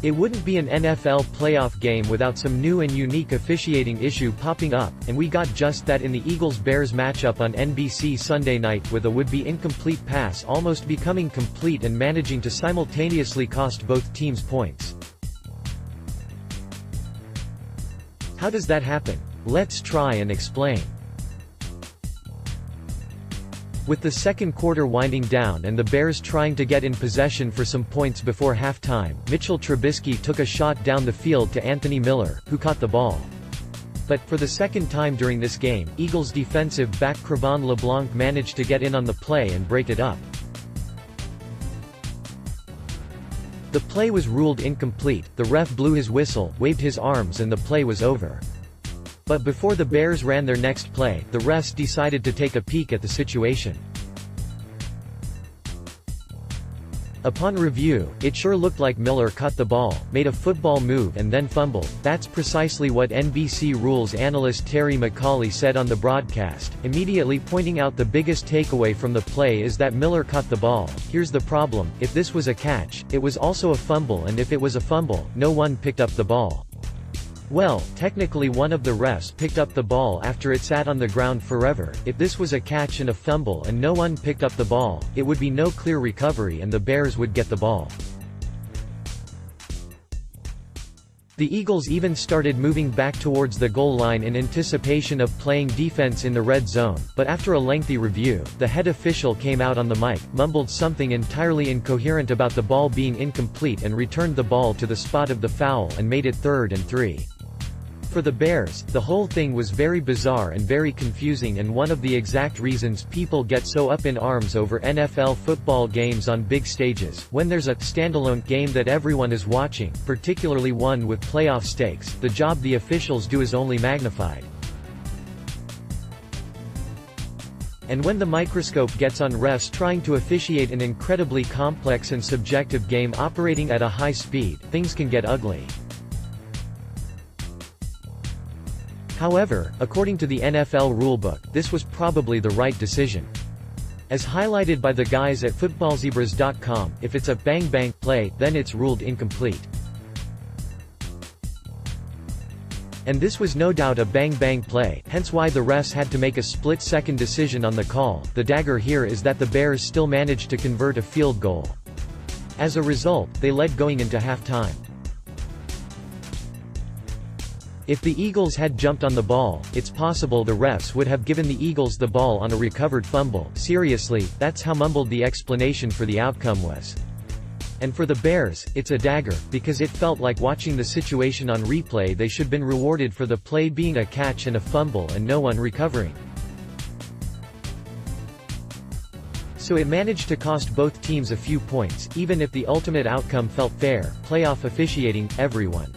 It wouldn't be an NFL playoff game without some new and unique officiating issue popping up, and we got just that in the Eagles-Bears matchup on NBC Sunday night, with a would-be incomplete pass almost becoming complete and managing to simultaneously cost both teams points. How does that happen? Let's try and explain. With the second quarter winding down and the Bears trying to get in possession for some points before halftime, Mitchell Trubisky took a shot down the field to Anthony Miller, who caught the ball. But, for the second time during this game, Eagles defensive back Cre'Von LeBlanc managed to get in on the play and break it up. The play was ruled incomplete, the ref blew his whistle, waved his arms, and the play was over. But before the Bears ran their next play, the refs decided to take a peek at the situation. Upon review, it sure looked like Miller caught the ball, made a football move and then fumbled. That's precisely what NBC Rules analyst Terry McCauley said on the broadcast, immediately pointing out the biggest takeaway from the play is that Miller caught the ball. Here's the problem: if this was a catch, it was also a fumble, and if it was a fumble, no one picked up the ball. Well, technically one of the refs picked up the ball after it sat on the ground forever. If this was a catch and a fumble and no one picked up the ball, it would be no clear recovery and the Bears would get the ball. The Eagles even started moving back towards the goal line in anticipation of playing defense in the red zone, but after a lengthy review, the head official came out on the mic, mumbled something entirely incoherent about the ball being incomplete and returned the ball to the spot of the foul and made it 3rd and 3. For the Bears, the whole thing was very bizarre and very confusing, and one of the exact reasons people get so up in arms over NFL football games on big stages. When there's a standalone game that everyone is watching, particularly one with playoff stakes, the job the officials do is only magnified. And when the microscope gets on refs trying to officiate an incredibly complex and subjective game operating at a high speed, things can get ugly. However, according to the NFL rulebook, this was probably the right decision. As highlighted by the guys at footballzebras.com, if it's a bang-bang play, then it's ruled incomplete. And this was no doubt a bang-bang play, hence why the refs had to make a split-second decision on the call. The dagger here is that the Bears still managed to convert a field goal. As a result, they led going into halftime. If the Eagles had jumped on the ball, it's possible the refs would have given the Eagles the ball on a recovered fumble. Seriously, that's how mumbled the explanation for the outcome was. And for the Bears, it's a dagger, because it felt like watching the situation on replay. They should been rewarded for the play being a catch and a fumble and no one recovering. So it managed to cost both teams a few points, even if the ultimate outcome felt fair. Playoff officiating, everyone.